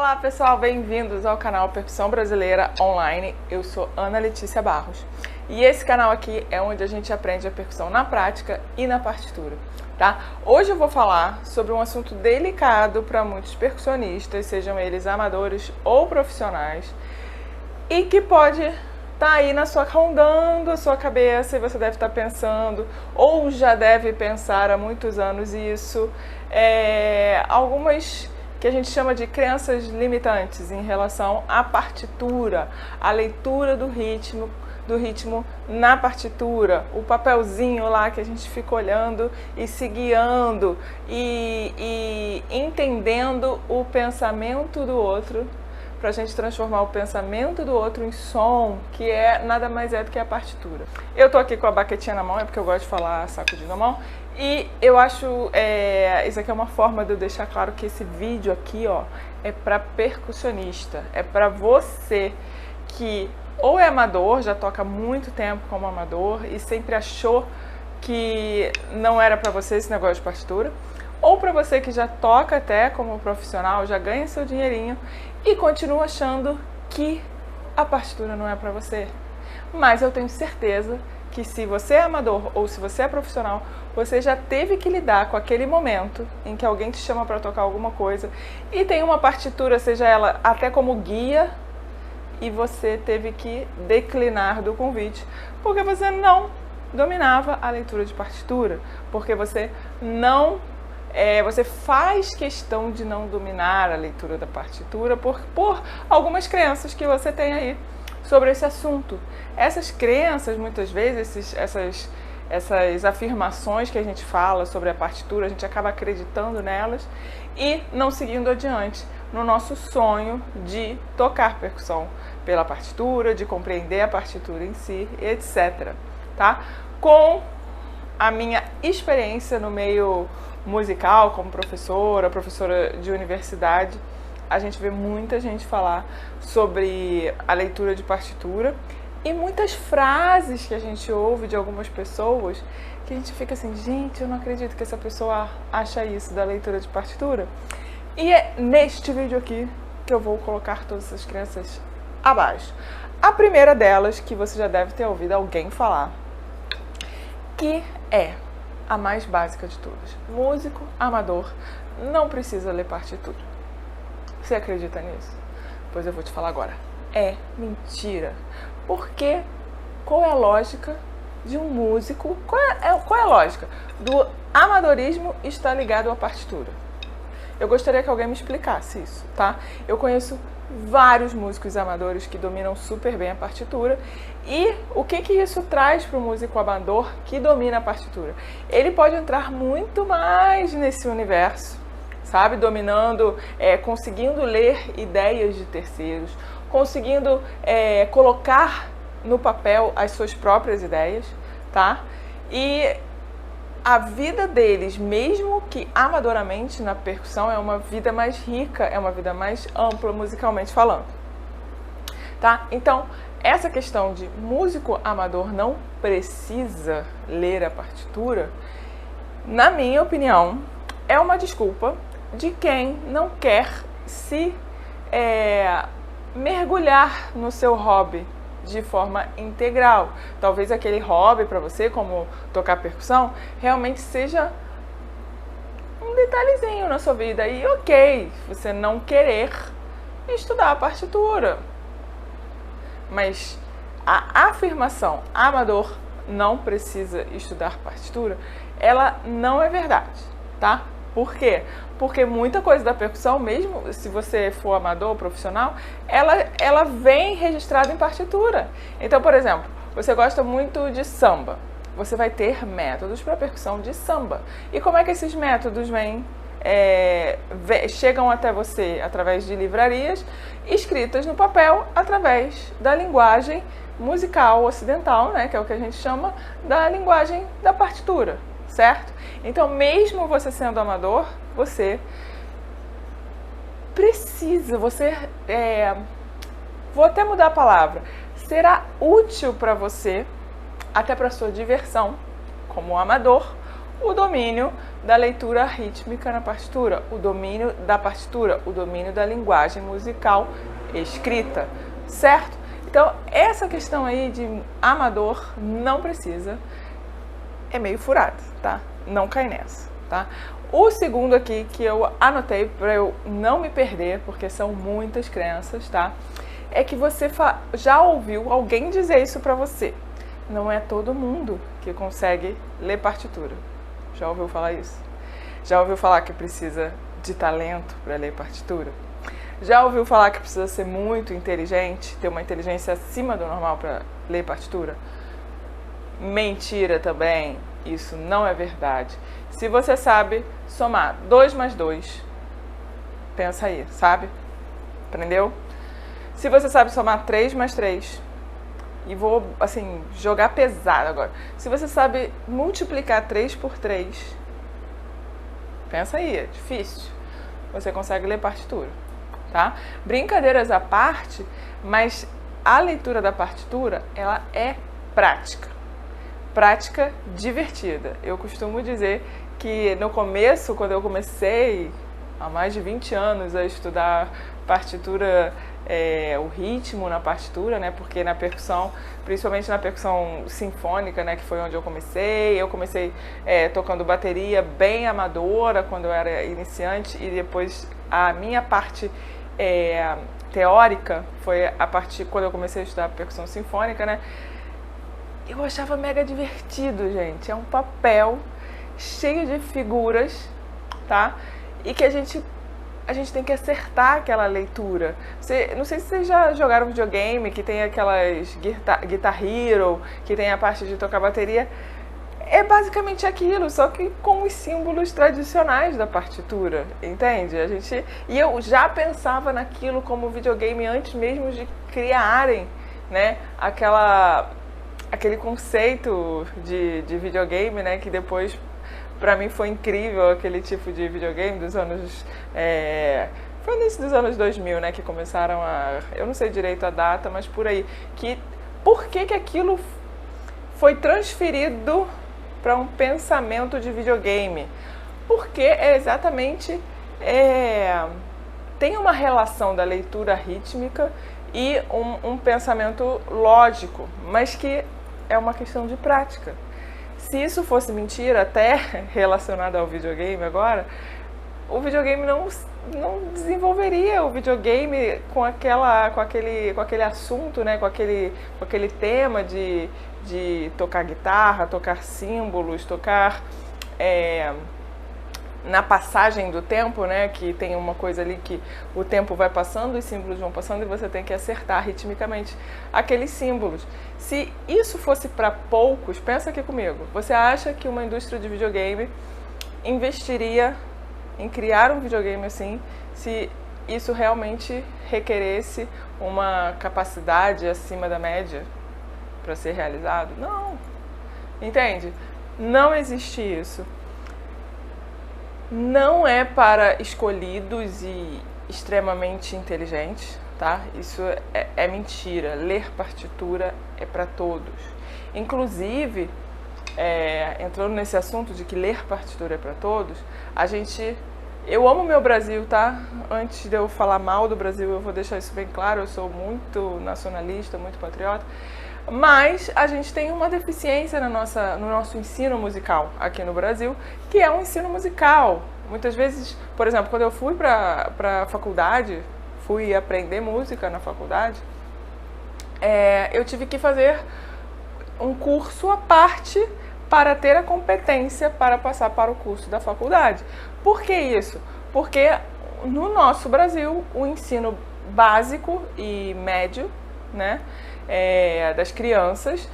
Olá pessoal, bem-vindos ao canal Percussão Brasileira Online. Eu sou Ana Letícia Barros e esse canal aqui é onde a gente aprende a percussão na prática e na partitura, tá? Hoje eu vou falar sobre um assunto delicado para muitos percussionistas, sejam eles amadores ou profissionais, e que pode estar aí rondando a sua cabeça e você deve estar pensando, ou já deve pensar há muitos anos isso, algumas que a gente chama de crenças limitantes em relação à partitura, à leitura do ritmo na partitura, o papelzinho lá que a gente fica olhando e se guiando e entendendo o pensamento do outro, para a gente transformar o pensamento do outro em som, que nada mais é do que a partitura. Eu tô aqui com a baquetinha na mão, é porque eu gosto de falar sacudindo a mão, e eu acho, isso aqui é uma forma de eu deixar claro que esse vídeo aqui, ó, é para percussionista, é para você que ou é amador, já toca muito tempo como amador e sempre achou que não era para você esse negócio de partitura, ou para você que já toca até como profissional, já ganha seu dinheirinho e continua achando que a partitura não é para você. Mas eu tenho certeza que se você é amador ou se você é profissional, você já teve que lidar com aquele momento em que alguém te chama para tocar alguma coisa e tem uma partitura, seja ela até como guia, e você teve que declinar do convite porque você não dominava a leitura de partitura, porque você não você faz questão de não dominar a leitura da partitura por algumas crenças que você tem aí sobre esse assunto. Essas crenças, muitas vezes, essas afirmações que a gente fala sobre a partitura, a gente acaba acreditando nelas e não seguindo adiante no nosso sonho de tocar percussão pela partitura, de compreender a partitura em si, etc. Tá? Com a minha experiência no meio musical, como professora de universidade, a gente vê muita gente falar sobre a leitura de partitura e muitas frases que a gente ouve de algumas pessoas que a gente fica assim, gente, eu não acredito que essa pessoa acha isso da leitura de partitura. E é neste vídeo aqui que eu vou colocar todas essas crenças abaixo. A primeira delas, que você já deve ter ouvido alguém falar, que é a mais básica de todas. Músico amador não precisa ler partitura. Você acredita nisso? Pois eu vou te falar agora. É mentira. Porque qual é a lógica de um músico? Qual é a lógica do amadorismo estar ligado à partitura? Eu gostaria que alguém me explicasse isso, tá? Eu conheço vários músicos amadores que dominam super bem a partitura. E o que isso traz para o músico amador que domina a partitura? Ele pode entrar muito mais nesse universo, sabe? Dominando, conseguindo ler ideias de terceiros, conseguindo colocar no papel as suas próprias ideias, tá? E a vida deles, mesmo que amadoramente na percussão, é uma vida mais rica, é uma vida mais ampla musicalmente falando, tá? Então, essa questão de músico amador não precisa ler a partitura, na minha opinião, é uma desculpa de quem não quer se mergulhar no seu hobby de forma integral. Talvez aquele hobby para você, como tocar percussão, realmente seja um detalhezinho na sua vida. E ok, você não querer estudar a partitura. Mas a afirmação amador não precisa estudar partitura, ela não é verdade, tá? Por quê? Porque muita coisa da percussão, mesmo se você for amador ou profissional, ela vem registrada em partitura. Então, por exemplo, você gosta muito de samba, você vai ter métodos para percussão de samba. E como é que esses métodos chegam até você? Através de livrarias escritas no papel, através da linguagem musical ocidental, né, que é o que a gente chama da linguagem da partitura. Certo? Então, mesmo você sendo amador, você precisa, vou até mudar a palavra, será útil para você, até para sua diversão, como amador, o domínio da leitura rítmica na partitura, o domínio da partitura, o domínio da linguagem musical escrita, certo? Então, essa questão aí de amador não precisa, é meio furado, tá? Não cai nessa, tá? O segundo aqui que eu anotei para eu não me perder, porque são muitas crenças, tá? É que você já ouviu alguém dizer isso para você. Não é todo mundo que consegue ler partitura. Já ouviu falar isso? Já ouviu falar que precisa de talento para ler partitura? Já ouviu falar que precisa ser muito inteligente, ter uma inteligência acima do normal para ler partitura? Mentira também, isso não é verdade. Se você sabe somar 2 mais 2, pensa aí, sabe? Aprendeu? Se você sabe somar 3 mais 3, e vou, assim, jogar pesado agora. Se você sabe multiplicar 3 por 3, pensa aí, é difícil. Você consegue ler partitura, tá? Brincadeiras à parte, mas a leitura da partitura, ela é prática. Prática divertida. Eu costumo dizer que no começo, quando eu comecei, há mais de 20 anos, a estudar partitura, o ritmo na partitura, né? Porque na percussão, principalmente na percussão sinfônica, né? Que foi onde eu comecei tocando bateria bem amadora quando eu era iniciante, e depois a minha parte teórica foi a partir quando eu comecei a estudar percussão sinfônica, né? Eu achava mega divertido, gente. É um papel cheio de figuras, tá? E que a gente tem que acertar aquela leitura. Não sei se vocês já jogaram videogame, que tem aquelas Guitar Hero, que tem a parte de tocar bateria. É basicamente aquilo, só que com os símbolos tradicionais da partitura, entende? E eu já pensava naquilo como videogame antes mesmo de criarem, né, aquele conceito de videogame, né, que depois pra mim foi incrível, aquele tipo de videogame dos anos... foi no início dos anos 2000, né, que começaram eu não sei direito a data, mas por aí. Por que aquilo foi transferido para um pensamento de videogame? Porque exatamente... tem uma relação da leitura rítmica e um pensamento lógico, mas que é uma questão de prática. Se isso fosse mentira, até relacionado ao videogame agora, o videogame não desenvolveria o videogame com aquele assunto, né? com aquele tema de tocar guitarra, tocar símbolos, tocar na passagem do tempo, né? Que tem uma coisa ali que o tempo vai passando, os símbolos vão passando e você tem que acertar ritmicamente aqueles símbolos. Se isso fosse para poucos, pensa aqui comigo, você acha que uma indústria de videogame investiria em criar um videogame assim, se isso realmente requeresse uma capacidade acima da média para ser realizado? Não, entende? Não existe isso. Não é para escolhidos e extremamente inteligentes, tá? Isso é mentira. Ler partitura é para todos. Inclusive, entrando nesse assunto de que ler partitura é para todos, eu amo meu Brasil, tá? Antes de eu falar mal do Brasil, eu vou deixar isso bem claro, eu sou muito nacionalista, muito patriota, mas a gente tem uma deficiência no nosso ensino musical aqui no Brasil, que é um ensino musical. Muitas vezes, por exemplo, quando eu fui para a faculdade, fui aprender música na faculdade, eu tive que fazer um curso à parte para ter a competência para passar para o curso da faculdade. Por que isso? Porque no nosso Brasil, o ensino básico e médio, né, das crianças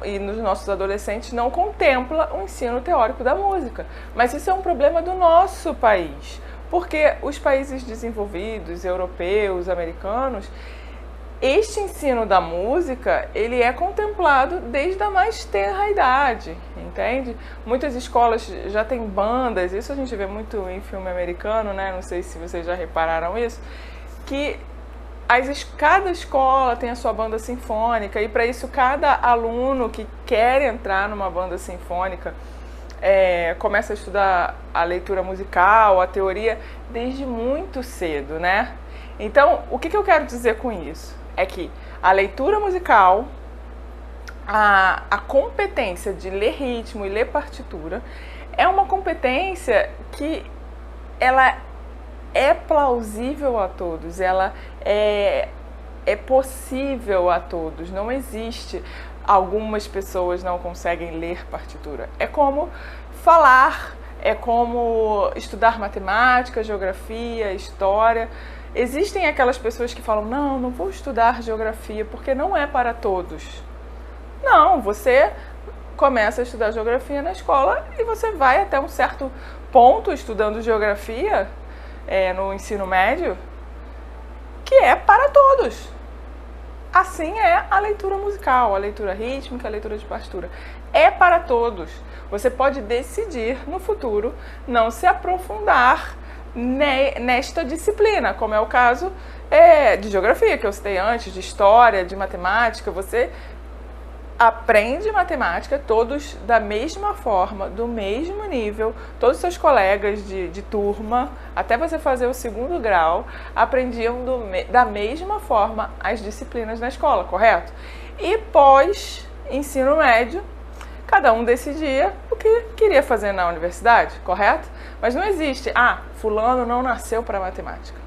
e nos nossos adolescentes não contempla o ensino teórico da música. Mas isso é um problema do nosso país, porque os países desenvolvidos, europeus, americanos, este ensino da música, ele é contemplado desde a mais tenra idade, entende? Muitas escolas já têm bandas, isso a gente vê muito em filme americano, né? Não sei se vocês já repararam isso, que cada escola tem a sua banda sinfônica, e para isso cada aluno que quer entrar numa banda sinfônica começa a estudar a leitura musical, a teoria, desde muito cedo, né? Então, o que eu quero dizer com isso? É que a leitura musical, a competência de ler ritmo e ler partitura, é uma competência que ela é plausível a todos, ela é possível a todos, não existe algumas pessoas não conseguem ler partitura. É como falar, é como estudar matemática, geografia, história. Existem aquelas pessoas que falam, não vou estudar geografia porque não é para todos. Não, você começa a estudar geografia na escola e você vai até um certo ponto estudando geografia no ensino médio, que é para todos. Assim é a leitura musical, a leitura rítmica, a leitura de partitura. É para todos. Você pode decidir no futuro não se aprofundar nesta disciplina, como é o caso de geografia, que eu citei antes, de história, de matemática. Você aprende matemática, todos da mesma forma, do mesmo nível, todos os seus colegas de turma, até você fazer o 2º grau, aprendiam da mesma forma as disciplinas na escola, correto? E pós ensino médio, cada um decidia o que queria fazer na universidade, correto? Mas não existe, fulano não nasceu para matemática.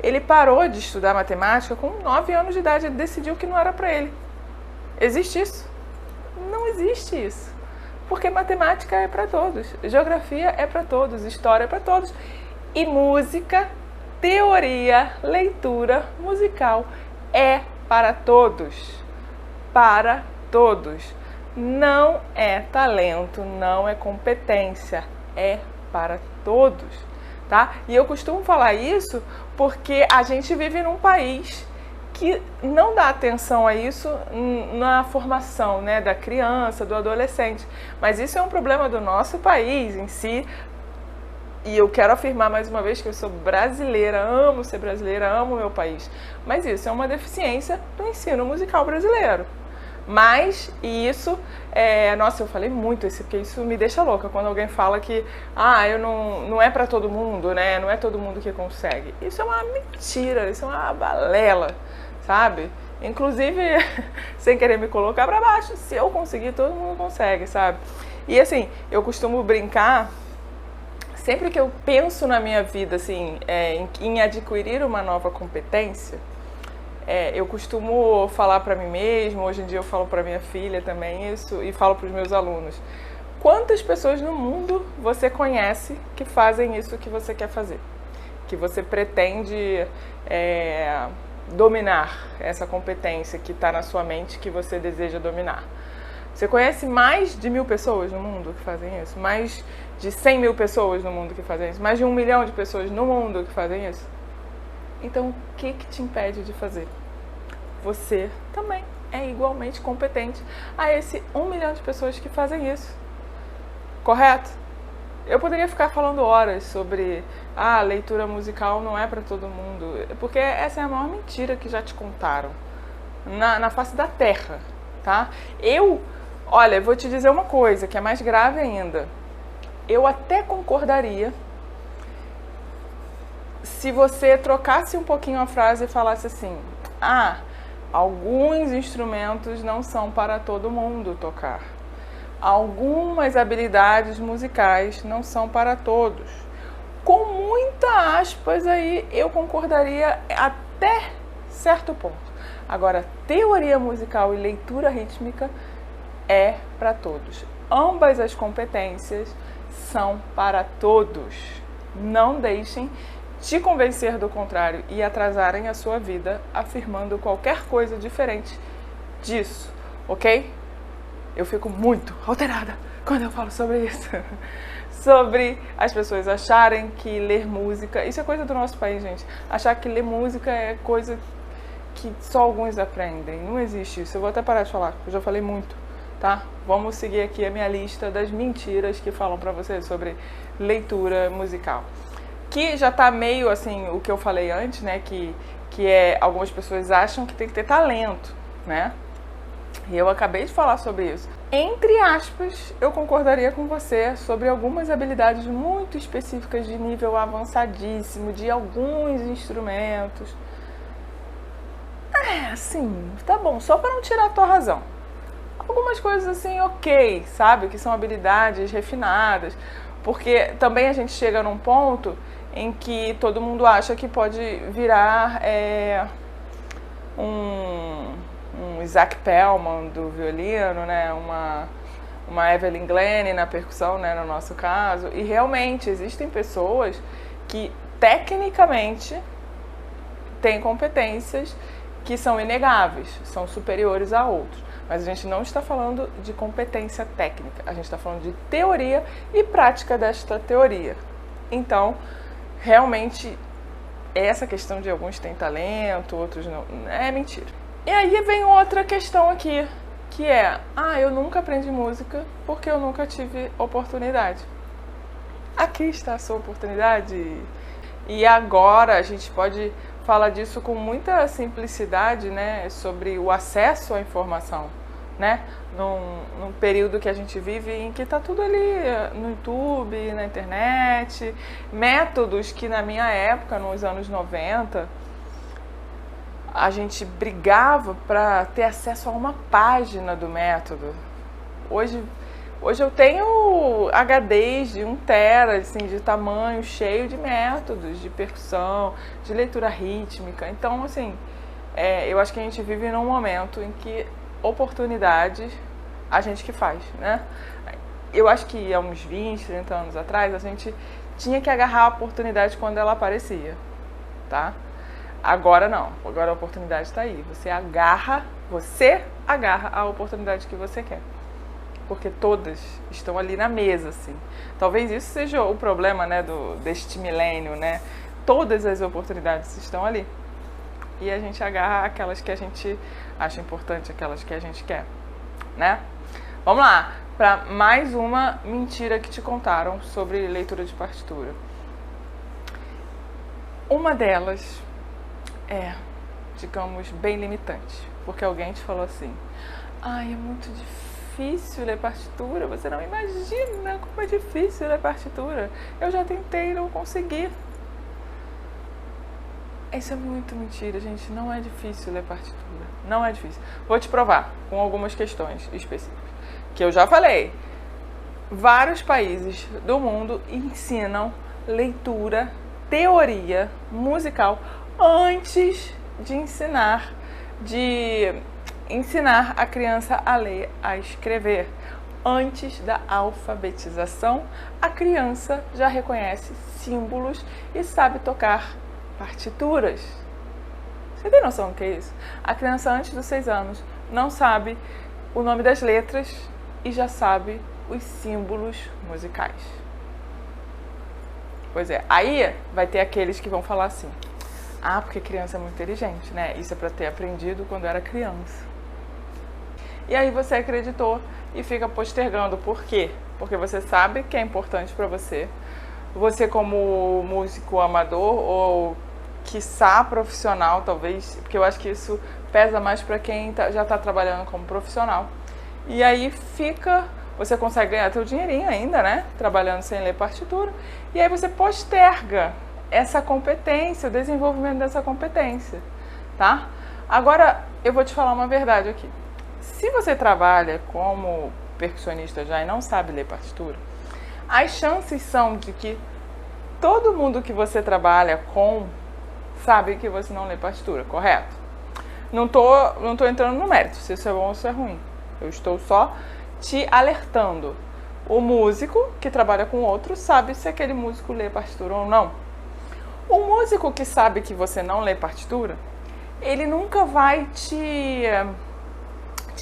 Ele parou de estudar matemática com 9 anos de idade, ele decidiu que não era para ele. Existe isso? Não existe isso, porque matemática é para todos, geografia é para todos, história é para todos, e música, teoria, leitura musical é para todos, não é talento, não é competência, é para todos, tá? E eu costumo falar isso porque a gente vive num país que não dá atenção a isso na formação, né, da criança, do adolescente. Mas isso é um problema do nosso país em si. E eu quero afirmar mais uma vez que eu sou brasileira, amo ser brasileira, amo o meu país. Mas isso é uma deficiência do ensino musical brasileiro. Mas isso, nossa, eu falei muito isso, porque isso me deixa louca quando alguém fala que eu não é para todo mundo, né? Não é todo mundo que consegue. Isso é uma mentira, isso é uma balela, sabe? Inclusive, sem querer me colocar para baixo, se eu conseguir, todo mundo consegue, sabe? E assim, eu costumo brincar, sempre que eu penso na minha vida, assim, em adquirir uma nova competência, eu costumo falar para mim mesmo, hoje em dia eu falo para minha filha também isso, e falo para os meus alunos. Quantas pessoas no mundo você conhece que fazem isso que você quer fazer? Que você pretende dominar essa competência que está na sua mente, que você deseja dominar. Você conhece mais de 1000 pessoas no mundo que fazem isso? Mais de 100 mil pessoas no mundo que fazem isso? Mais de 1 milhão de pessoas no mundo que fazem isso? Então, o que te impede de fazer? Você também é igualmente competente a esse 1 milhão de pessoas que fazem isso. Correto? Eu poderia ficar falando horas sobre leitura musical não é para todo mundo, porque essa é a maior mentira que já te contaram na face da terra, tá? Olha, vou te dizer uma coisa que é mais grave ainda. Eu até concordaria se você trocasse um pouquinho a frase e falasse assim, alguns instrumentos não são para todo mundo tocar. Algumas habilidades musicais não são para todos. Com muita aspas aí, eu concordaria até certo ponto. Agora, teoria musical e leitura rítmica é para todos. Ambas as competências são para todos. Não deixem te convencer do contrário e atrasarem a sua vida afirmando qualquer coisa diferente disso, ok? Eu fico muito alterada quando eu falo sobre isso. Sobre as pessoas acharem que ler música... Isso é coisa do nosso país, gente. Achar que ler música é coisa que só alguns aprendem. Não existe isso. Eu vou até parar de falar, eu já falei muito, tá? Vamos seguir aqui a minha lista das mentiras que falam pra vocês sobre leitura musical. Que já tá meio assim, o que eu falei antes, né? Que algumas pessoas acham que tem que ter talento, né? E eu acabei de falar sobre isso. Entre aspas, eu concordaria com você sobre algumas habilidades muito específicas de nível avançadíssimo, de alguns instrumentos. Assim, tá bom, só para não tirar a tua razão. Algumas coisas assim, ok, sabe? Que são habilidades refinadas. Porque também a gente chega num ponto em que todo mundo acha que pode virar um Isaac Pellman do violino, né? Uma Evelyn Glenn na percussão, né? No nosso caso. E realmente existem pessoas que tecnicamente têm competências que são inegáveis, são superiores a outros. Mas a gente não está falando de competência técnica, a gente está falando de teoria e prática desta teoria. Então, realmente, essa questão de alguns têm talento, outros não, é mentira. E aí vem outra questão aqui, que é, eu nunca aprendi música porque eu nunca tive oportunidade. Aqui está a sua oportunidade. E agora a gente pode falar disso com muita simplicidade, né, sobre o acesso à informação, né, num período que a gente vive em que está tudo ali no YouTube, na internet, métodos que na minha época, nos anos 90, a gente brigava para ter acesso a uma página do método. Hoje eu tenho HDs de 1 tera, assim, de tamanho, cheio de métodos, de percussão, de leitura rítmica. Então, assim, eu acho que a gente vive num momento em que oportunidades a gente que faz, né? Eu acho que há uns 20, 30 anos atrás, a gente tinha que agarrar a oportunidade quando ela aparecia, tá? Agora não, agora a oportunidade está aí. Você agarra a oportunidade que você quer. Porque todas estão ali na mesa, assim. Talvez isso seja o problema, né, deste milênio, né? Todas as oportunidades estão ali. E a gente agarra aquelas que a gente acha importante, aquelas que a gente quer, né? Vamos lá, para mais uma mentira que te contaram sobre leitura de partitura. Uma delas é, digamos, bem limitante. Porque alguém te falou assim, é muito difícil ler partitura, você não imagina como é difícil ler partitura. Eu já tentei e não consegui. Isso é muito mentira, gente. Não é difícil ler partitura. Não é difícil. Vou te provar com algumas questões específicas. Que eu já falei. Vários países do mundo ensinam leitura, teoria musical antes de ensinar a criança a ler, a escrever. Antes da alfabetização, a criança já reconhece símbolos e sabe tocar partituras. Você tem noção do que é isso? A criança antes dos 6 anos não sabe o nome das letras e já sabe os símbolos musicais. Pois é, aí vai ter aqueles que vão falar assim, porque criança é muito inteligente, né? Isso é para ter aprendido quando era criança. E aí você acreditou e fica postergando. Por quê? Porque você sabe que é importante para você. Você como músico amador ou quiçá profissional, talvez, porque eu acho que isso pesa mais para quem já está trabalhando como profissional. E aí você consegue ganhar teu dinheirinho ainda, né? Trabalhando sem ler partitura. E aí você posterga essa competência, o desenvolvimento dessa competência, tá? Agora, eu vou te falar uma verdade aqui. Se você trabalha como percussionista já e não sabe ler partitura, as chances são de que todo mundo que você trabalha com sabe que você não lê partitura, correto? Não tô entrando no mérito, se isso é bom ou se é ruim. Eu estou só te alertando. O músico que trabalha com outro sabe se aquele músico lê partitura ou não. O músico que sabe que você não lê partitura, ele nunca vai te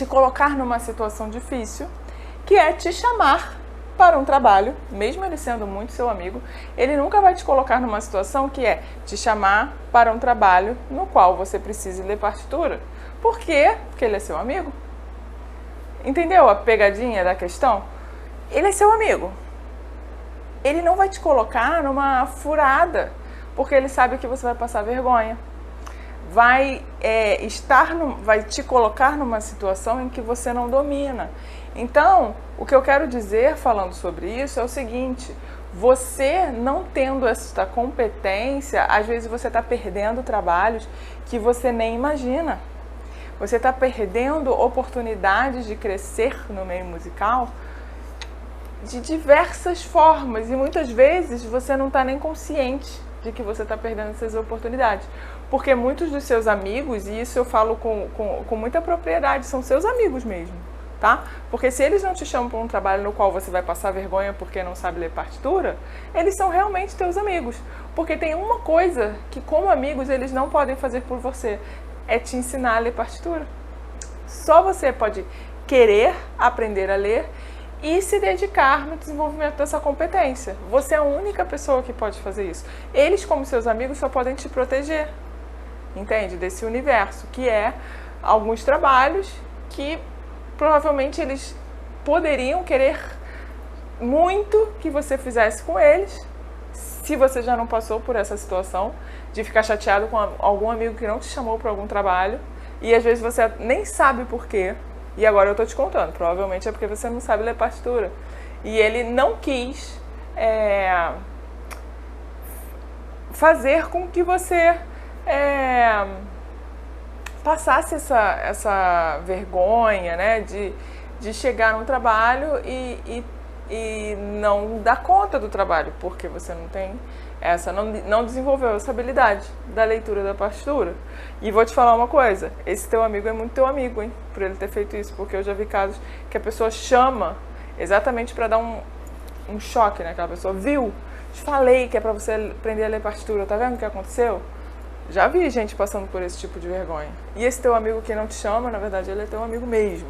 colocar numa situação difícil, que é te chamar para um trabalho, mesmo ele sendo muito seu amigo, ele nunca vai te colocar numa situação que é te chamar para um trabalho no qual você precise ler partitura. Por quê? Porque ele é seu amigo. Entendeu a pegadinha da questão? Ele é seu amigo. Ele não vai te colocar numa furada, porque ele sabe que você vai passar vergonha. Vai te colocar numa situação em que você não domina. Então, o que eu quero dizer falando sobre isso é o seguinte: você não tendo essa competência, às vezes você está perdendo trabalhos que você nem imagina. Você está perdendo oportunidades de crescer no meio musical de diversas formas e muitas vezes você não está nem consciente de que você está perdendo essas oportunidades. Porque muitos dos seus amigos, e isso eu falo com muita propriedade, são seus amigos mesmo, tá? Porque se eles não te chamam para um trabalho no qual você vai passar vergonha porque não sabe ler partitura, eles são realmente teus amigos. Porque tem uma coisa que como amigos eles não podem fazer por você, é te ensinar a ler partitura. Só você pode querer aprender a ler e se dedicar no desenvolvimento dessa competência. Você é a única pessoa que pode fazer isso. Eles, como seus amigos, só podem te proteger, entende? Desse universo, que é alguns trabalhos que provavelmente eles poderiam querer muito que você fizesse com eles, se você já não passou por essa situação de ficar chateado com algum amigo que não te chamou para algum trabalho e às vezes você nem sabe por quê. E agora eu tô te contando, provavelmente é porque você não sabe ler partitura. E ele não quis fazer com que você passasse essa vergonha, né, de chegar num trabalho e não dar conta do trabalho, porque você não tem não desenvolveu essa habilidade da leitura da partitura. E vou te falar uma coisa, esse teu amigo é muito teu amigo, hein, por ele ter feito isso, porque eu já vi casos que a pessoa chama exatamente para dar um choque, né, aquela pessoa, viu? Te falei que é para você aprender a ler partitura, tá vendo o que aconteceu? Já vi gente passando por esse tipo de vergonha. E esse teu amigo que não te chama, na verdade, ele é teu amigo mesmo,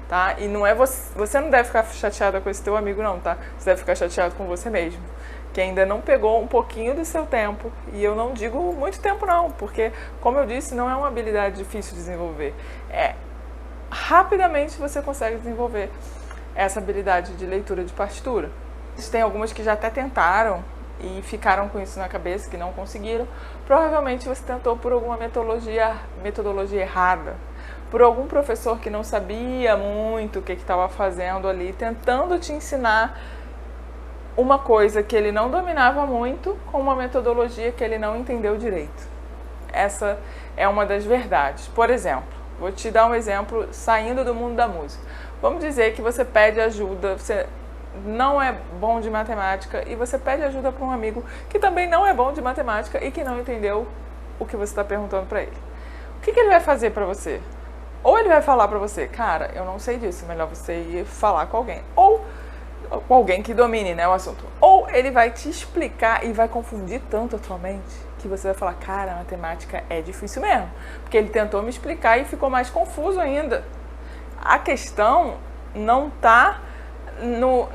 tá? E não é você não deve ficar chateada com esse teu amigo não, tá? Você deve ficar chateado com você mesmo, que ainda não pegou um pouquinho do seu tempo. E eu não digo muito tempo não, porque, como eu disse, não é uma habilidade difícil de desenvolver. Rapidamente você consegue desenvolver essa habilidade de leitura de partitura. Tem algumas que já até tentaram e ficaram com isso na cabeça, que não conseguiram. Provavelmente você tentou por alguma metodologia errada, por algum professor que não sabia muito o que estava fazendo ali, tentando te ensinar uma coisa que ele não dominava muito com uma metodologia que ele não entendeu direito. Essa é uma das verdades. Por exemplo, vou te dar um exemplo saindo do mundo da música. Vamos dizer que você pede ajuda, você não é bom de matemática e você pede ajuda para um amigo que também não é bom de matemática e que não entendeu o que você está perguntando para ele. O que ele vai fazer para você? Ou ele vai falar para você, cara, eu não sei disso, melhor você ir falar com alguém. Ou com alguém que domine, né, o assunto. Ou ele vai te explicar e vai confundir tanto a tua mente que você vai falar, cara, a matemática é difícil mesmo. Porque ele tentou me explicar e ficou mais confuso ainda. A questão não está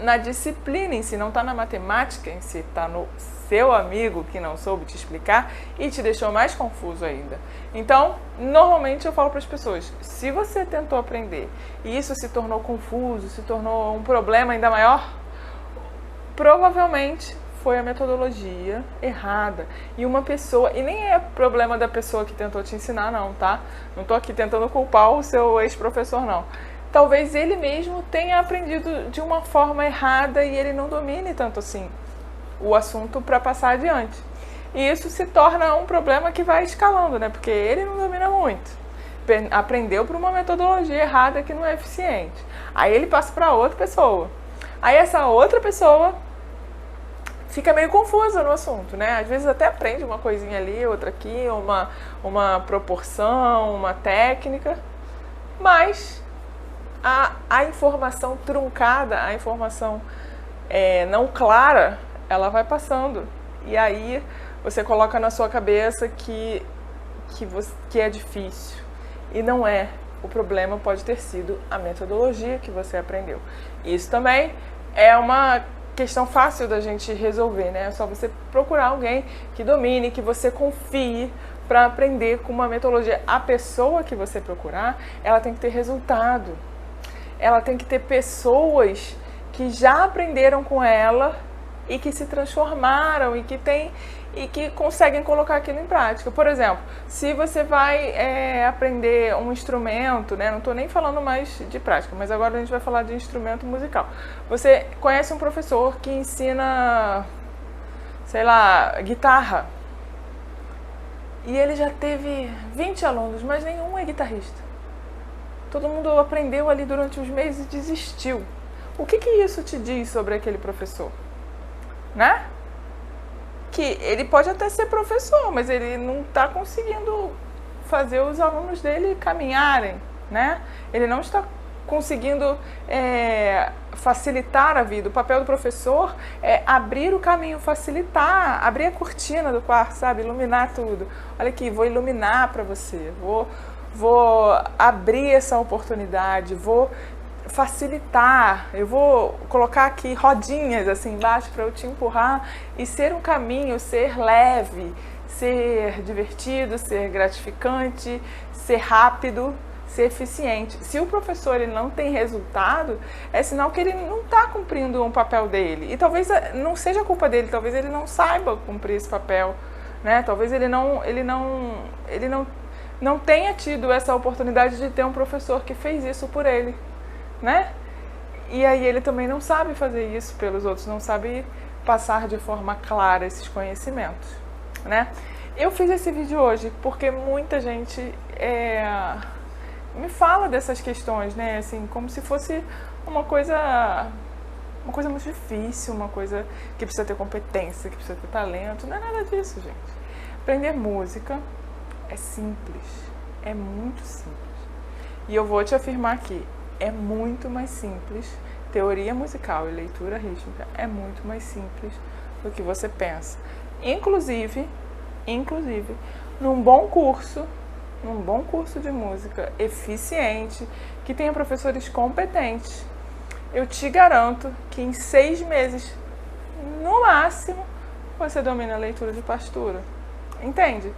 na disciplina em si, não está na matemática em si, está no seu amigo que não soube te explicar e te deixou mais confuso ainda. Então, normalmente eu falo para as pessoas, se você tentou aprender e isso se tornou confuso, se tornou um problema ainda maior, provavelmente foi a metodologia errada. E uma pessoa, e nem é problema da pessoa que tentou te ensinar não, tá? Não estou aqui tentando culpar o seu ex-professor não. Talvez ele mesmo tenha aprendido de uma forma errada e ele não domine tanto assim o assunto para passar adiante. E isso se torna um problema que vai escalando, né? Porque ele não domina muito. Aprendeu por uma metodologia errada que não é eficiente. Aí ele passa para outra pessoa. Aí essa outra pessoa fica meio confusa no assunto, né? Às vezes até aprende uma coisinha ali, outra aqui, uma proporção, uma técnica, mas a informação truncada, a informação não clara, ela vai passando. E aí você coloca na sua cabeça que é difícil. E não é. O problema pode ter sido a metodologia que você aprendeu. Isso também é uma questão fácil da gente resolver, né? É só você procurar alguém que domine, que você confie para aprender com uma metodologia. A pessoa que você procurar, ela tem que ter resultado. Ela tem que ter pessoas que já aprenderam com ela e que se transformaram e que conseguem colocar aquilo em prática. Por exemplo, se você vai aprender um instrumento, né? Não estou nem falando mais de prática, mas agora a gente vai falar de instrumento musical. Você conhece um professor que ensina, sei lá, guitarra, e ele já teve 20 alunos, mas nenhum é guitarrista. Todo mundo aprendeu ali durante uns meses e desistiu. O que isso te diz sobre aquele professor? Né? Que ele pode até ser professor, mas ele não está conseguindo fazer os alunos dele caminharem, né? Ele não está conseguindo facilitar a vida. O papel do professor é abrir o caminho, facilitar, abrir a cortina do quarto, sabe? Iluminar tudo. Olha aqui, vou iluminar para você, vou abrir essa oportunidade, vou facilitar, eu vou colocar aqui rodinhas assim embaixo para eu te empurrar e ser um caminho, ser leve, ser divertido, ser gratificante, ser rápido, ser eficiente. Se o professor ele não tem resultado, é sinal que ele não está cumprindo um papel dele. E talvez não seja culpa dele, talvez ele não saiba cumprir esse papel, né? Talvez ele não tenha tido essa oportunidade de ter um professor que fez isso por ele, né? E aí ele também não sabe fazer isso pelos outros, não sabe passar de forma clara esses conhecimentos, né? Eu fiz esse vídeo hoje porque muita gente me fala dessas questões, né? Assim, como se fosse uma coisa muito difícil, uma coisa que precisa ter competência, que precisa ter talento. Não é nada disso, gente. Aprender música é simples, é muito simples. E eu vou te afirmar aqui, é muito mais simples. Teoria musical e leitura rítmica é muito mais simples do que você pensa. Inclusive, num bom curso de música eficiente, que tenha professores competentes, eu te garanto que em 6 meses, no máximo, você domina a leitura de partitura. Entende?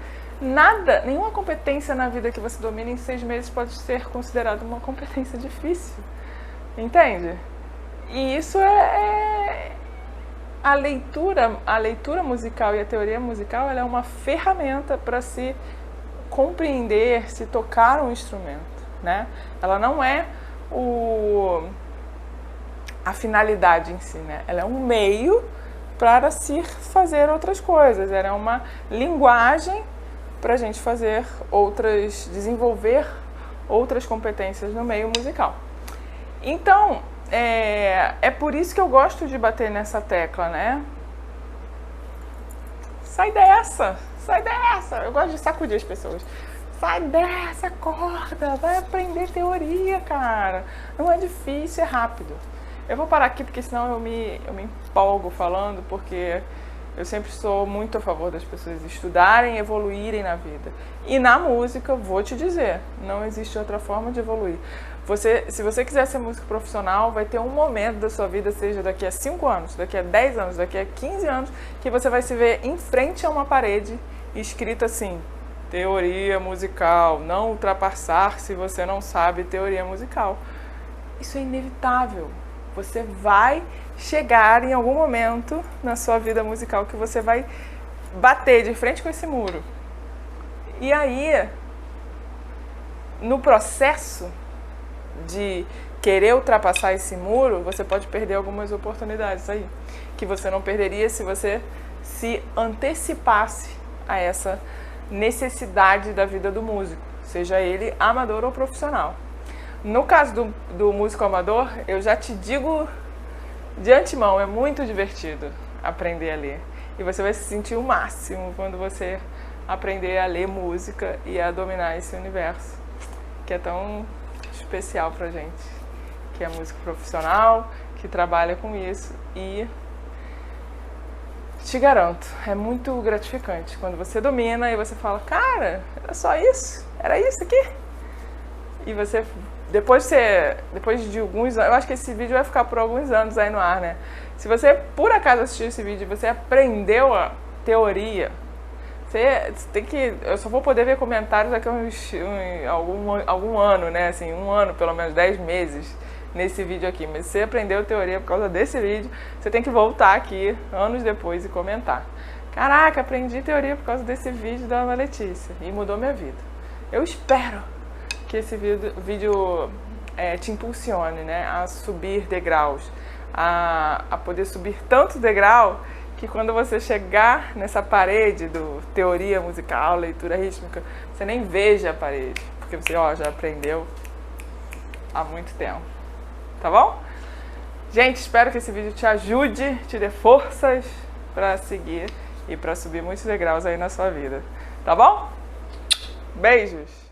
Nenhuma competência na vida que você domina em 6 meses pode ser considerada uma competência difícil. Entende? E isso a leitura musical e a teoria musical, ela é uma ferramenta para se compreender, se tocar um instrumento, né? Ela não é a finalidade em si, né? Ela é um meio para se fazer outras coisas. Ela é uma linguagem para a gente desenvolver outras competências no meio musical. Então, é por isso que eu gosto de bater nessa tecla, né? Sai dessa! Eu gosto de sacudir as pessoas. Sai dessa, acorda, vai aprender teoria, cara. Não é difícil, é rápido. Eu vou parar aqui porque senão eu me empolgo falando, porque eu sempre sou muito a favor das pessoas estudarem e evoluírem na vida. E na música, vou te dizer, não existe outra forma de evoluir. Se você quiser ser músico profissional, vai ter um momento da sua vida, seja daqui a 5 anos, daqui a 10 anos, daqui a 15 anos, que você vai se ver em frente a uma parede escrita assim: teoria musical, não ultrapassar se você não sabe teoria musical. Isso é inevitável. Você vai chegar em algum momento na sua vida musical que você vai bater de frente com esse muro. E aí, no processo de querer ultrapassar esse muro, você pode perder algumas oportunidades aí, que você não perderia se você se antecipasse a essa necessidade da vida do músico, seja ele amador ou profissional. No caso do músico amador, eu já te digo de antemão, é muito divertido aprender a ler. E você vai se sentir o máximo quando você aprender a ler música e a dominar esse universo, que é tão especial pra gente, que é músico profissional, que trabalha com isso. E te garanto, é muito gratificante quando você domina e você fala: cara, era só isso? Era isso aqui? E você, depois de alguns anos, eu acho que esse vídeo vai ficar por alguns anos aí no ar, né? Se você por acaso assistiu esse vídeo e você aprendeu a teoria, você tem que... Eu só vou poder ver comentários daqui a algum ano, né? Assim, um ano, pelo menos 10 meses. nesse vídeo aqui, mas se você aprendeu teoria por causa desse vídeo, você tem que voltar aqui anos depois e comentar. Caraca, aprendi teoria por causa desse vídeo da Ana Letícia e mudou minha vida. Eu espero que esse vídeo te impulsione, né, a subir degraus, a poder subir tanto degrau que quando você chegar nessa parede do teoria musical, leitura rítmica, você nem veja a parede, porque você já aprendeu há muito tempo, tá bom? Gente, espero que esse vídeo te ajude, te dê forças para seguir e para subir muitos degraus aí na sua vida, tá bom? Beijos!